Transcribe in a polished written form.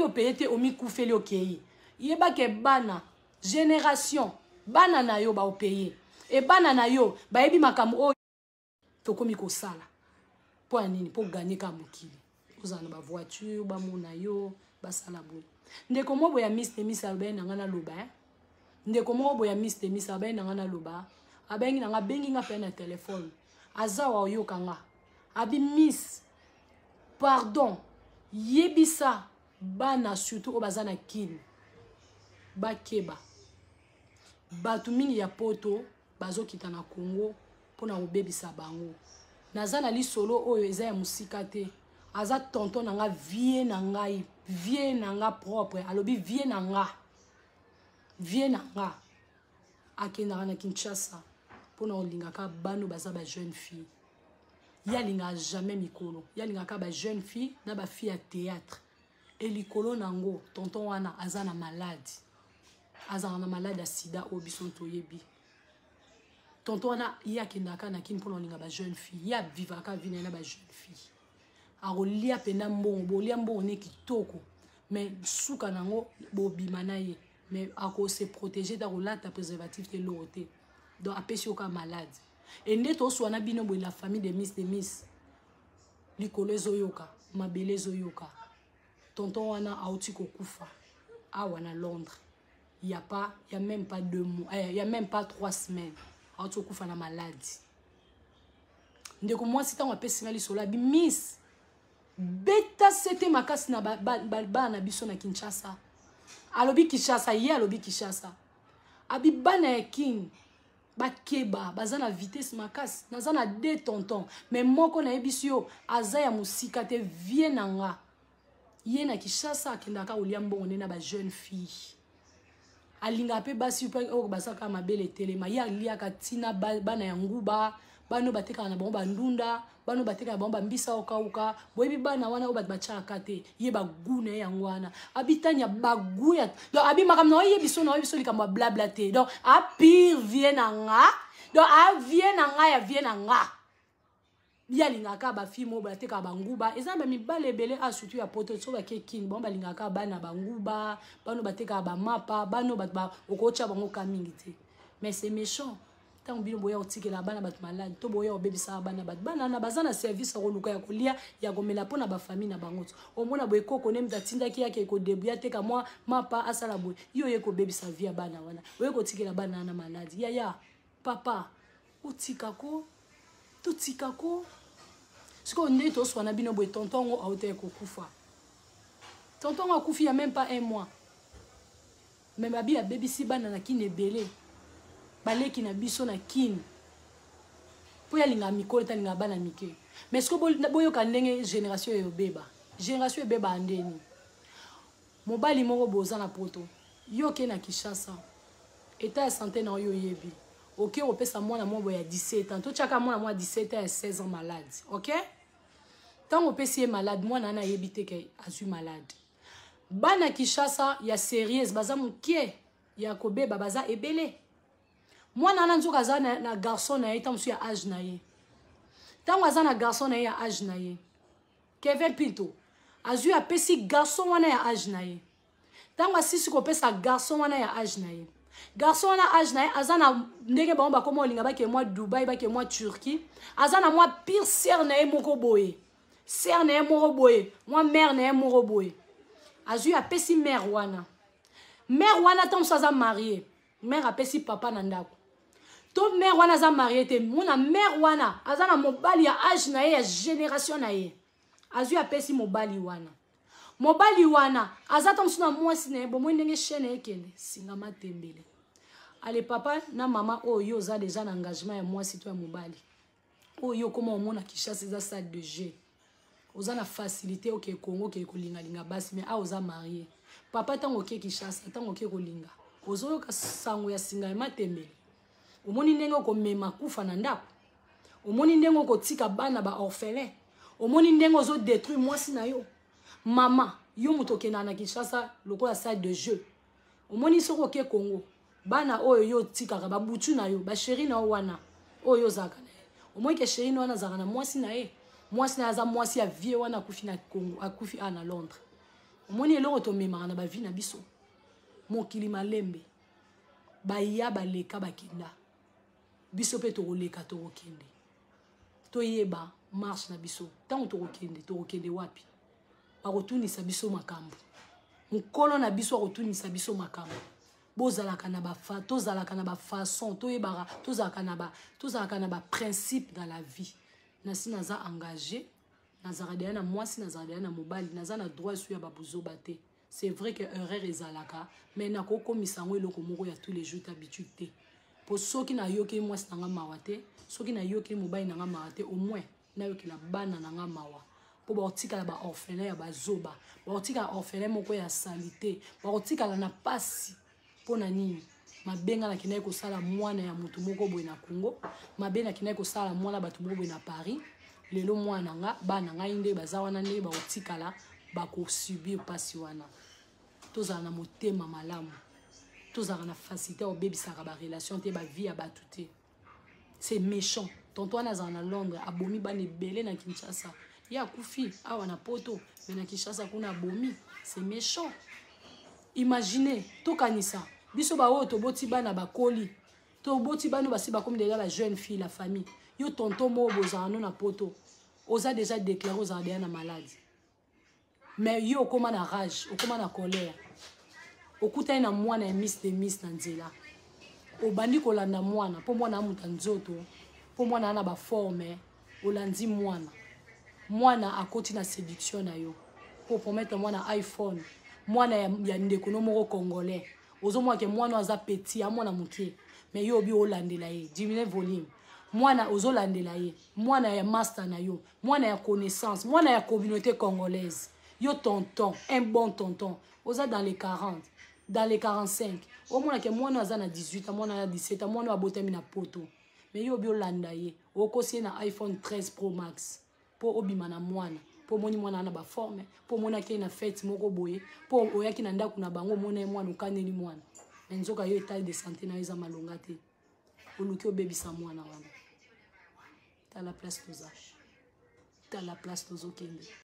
soki opeye omi koufeli okei yeba ke bana génération bana na yo ba opeye et bana na yo ba yebi makambo o tokomi kosala po anini po gagner ka mokili ozana ba voiture ba mona yo ba sala boye ndeko mo boya Miss Temis albe na ngana loba ndeko mo boya Miss Temis albe na ngana loba abengi na nga bengi nga pe na téléphone azawa oyoka nga abi Miss pardon yebisa bana surtout obazana kin bakeba batu mingi ya poto bazokita na Congo pona obebisa bango nazana li solo oyo eza ya musika te aza tonton na nga vie na ngai vie na nga propre alobi vie na nga akendaka na Kinshasa pona olingaka bano baza ba jeune fille yalinga jamais mikolo yalinga ba jeune fille na ba fille ya théâtre et likolo nango tonton wana azana malade azana malade ya sida obiso toyebi tonton wana yakendaka na kin pona olinga ba jeune fille ya vivaka vina na ba jeune fille arolia pena mbongo bolia mbongo ne kitoko mais suka nango bobima na ye mais ako se protéger da rolata préservatif te loroté donc apesi oka malade et ndeto oswana bino bo la famille de Miss likolo ezoyoka mabele ezoyoka tonton wana auti kokufa awa na Londres il y a même pas 2 mois il y a même pas 3 semaines auti kokufa na maladie ndeko moi si tango apesi ngali sola bi Miss beta c'était makasi na ba na biso na Kinshasa alobi Kinshasa ye alobi Kinshasa abi bana ya king bakeba bazana vitesse makasi nazana 2 tonton mais moko na ebisio azaya musika te vie nanga ye na Kinshasa akendaka olia mbongo na ba jeune fille alinga pe basi pe o basaka mabele telema ya liaka tina bana ya nguba bano bateka na bomba ndunda bano bateka na bomba mbisa okauka boyebi bana wana o batbachaka te ye bagune yango wana abitanya baguya donc abi makamno ye biso na biso likamwa blabla te donc a pire vie na nga donc a vie na nga ya vie na nga ya lingaka ba fille mo bateka banguba ezamba mibale belé a surtout ya poto so ba kekin bomba lingaka bana banguba bano bateka ba mapa bano batba okocha bango kamingi te mais c'est méchant tant bino boya otike la bana bat malade to boya obebisa bana bat bana na bazana service roluka ya kolia ya komela pona ba famille na bangoto omona boye koko ne mtatinda ki yake ko debuya te ka moi mapa asala boye yo ye ko bebisa via bana wana boye ko tike la bana na malade ya papa utika ko tutika ko siko ndeto swana bino boye tonton ngo auté ko kufa tonton ngo kufi ya même pas 1 mois même abi ya bebisi bana na kinebele baleki na biso na kin po ya linga mikolo ta linga bana mike mais ce que boyo ka ndenge génération yo beba andeni mobali moko boza na poto yo ke na Kinshasa état de santé na yo yebi OK opesa mwana mwa ya 17 ans to chaka mwana mwa 17 ans et 16 ans malade OK tant opesi malade mwana na yebite ke azu malade bana Kinshasa ya sérieuse baza mukie ya kobeba baza ebele mwana na nzoka za na garçon na ye tamsu ya âge na ye tango aza na garçon na ye ya âge na ye Kevin Pinto azu apesi garçon wana ya âge na ye tango asisi kopesa garçon wana ya âge na ye garçon wana âge na ye aza na ndenge bango bakoma olinga bake mwa Dubai bake mwa Turquie aza na mwa pire sœur na ye moko boye sœur na ye moko boye mwa mère na ye moko boye azu apesi mère wana tamsu aza marié mère apesi papa na ndako to mère wana za marié te mona mère wana azana mobali ya âge na ye ya génération na ye azu apesi mobali wana azata msuna mwasi na ye bomo ndenge chaîne ekende singa matembele ale papa na mama oyo za déjà na engagement ya mwasi to ya mobali oyo koma omona Kinshasa za salle de jeu oza na facilité OK Congo ke kolinga basi mais a oza marié papa tango ke Kinshasa tango ke kolinga ozo ka sango ya singa matembele omoni ndenge ko mema kufa na ndako omoni ndenge ko tika bana ba orphelin omoni ndenge ozo détruire mwasi na yo mama yo mutoke na Kinshasa lokola salle de jeu omoni soko ke Congo bana oyo yo tika ka babutu na yo ba chéri na wana oyo zaka na omoni ke chéri na wana zaka na mwasi na ye mwasi na za mwasi ya vie wana akufi na Congo akufi na Londres omoni eloko tomemaka na bavi na biso mokili malembe baya baleka bakenda biso mpe tokoleka tokokende toyeba marche na biso ntango tokokende wapi bakotunisa biso makambo mokolo na biso akotunisa biso makambo bozalaka na tozalaka na bafaçon toyebaka tozalaka na baprincipe dans la vie nasi naza engagé nazalaka deya na mwasi nazalaka deya na mobali naza na droit esu ya babuzoba te c'est vrai que erreur ezalaka mais nakokomisa yango eloko moko ya tous les jours t'habitude te po soki nayoki mwasi nanga mawa te soki nayoki mobali nanga mawa te au moins nayokela bana nanga mawa po bakotikala baorphelin ya bazoba bakotikala orphelin moko ya salite bakotikala na pasi mpo na nini mabenga nakendaki kosala mwana ya motu moko boye na Congo mabenga nakendaki kosala mwana bato moko boye na Paris lelo mwana nga bana ngai nde baza wana nde bakotikala bakosubir pasi wana tozala na motema malamu tozala na facilité obebisaka barelation te bavie ya bato te c'est méchant tonto wana azala na Londres abomi bana ebele na Kinshasa ye akufi awa na poto mais na Kinshasa kuna abomi c'est méchant imaginez tokanisa biso baoyo toboti bana bakoli toboti bana basi bakomi déjà la jeune fille la famille yo tonto mo bozala no na poto oza déjà déclaré ozala deya na maladie mais yo okoma na rage okoma na colère okutani na mwana ya miss de miss na nzela obandi kolanda mwana mpo mwana amuta nzoto mpo mwana ana baforme olandi mwana akoti na séduction na yo po promettre mwana iPhone mwana ya ndeko no moko congolais ozomona ke mwana aza petit amwana muke mais yo obi olandela ye diminue volume mwana ozolandela ye mwana ya master na yo mwana ya connaissance mwana ya communauté congolaise yo tonton un bon tonton oza dans les 40 dans les 45 omona ke mwana aza na 18 ans mwana na 17 ans mwana abotami na poto mais yo obi olanda ye okosi na iPhone 13 Pro Max po obima na mwana po moni mwana na ba forme po mona ke na fête moko boye po oyaki na ndako na bango mona mwana okaneli mwana nzoka yo état de santé na eza malonga te oluki obebisa mwana wana ta la place toza ta la place tozokende